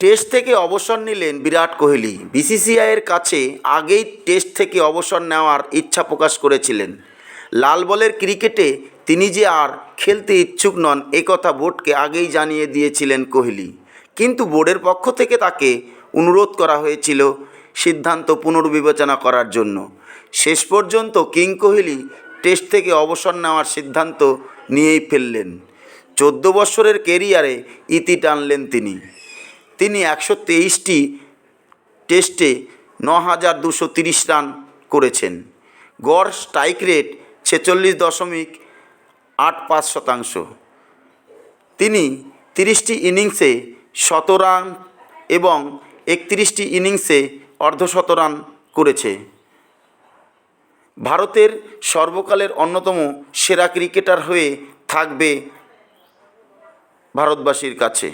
Test থেকে অবসর নিলেন বিরাট কোহলি। বিসিসিআইয়ের কাছে আগেই টেস্ট থেকে অবসর নেওয়ার ইচ্ছা প্রকাশ করেছিলেন। লাল বলের ক্রিকেটে তিনি যে আর খেলতে ইচ্ছুক নন একথা বোর্ডকে আগেই জানিয়ে দিয়েছিলেন কোহলি, কিন্তু বোর্ডের পক্ষ থেকে তাকে অনুরোধ করা হয়েছিল সিদ্ধান্ত পুনর্বিবেচনা করার জন্য। শেষ পর্যন্ত কিং কোহলি টেস্ট থেকে অবসর নেওয়ার সিদ্ধান্ত নিয়েই ফেললেন। 14 বছরের কেরিয়ারে ইতি টানলেন তিনি 123টি টেস্টে 9,230 রান করেছেন। গড় স্ট্রাইক রেট 46.85%। তিনি 30টি ইনিংসে 100 রান এবং 31টি ইনিংসে অর্ধশত রান করেছে। ভারতের সর্বকালের অন্যতম সেরা ক্রিকেটার হয়ে থাকবে ভারতবাসীর কাছে।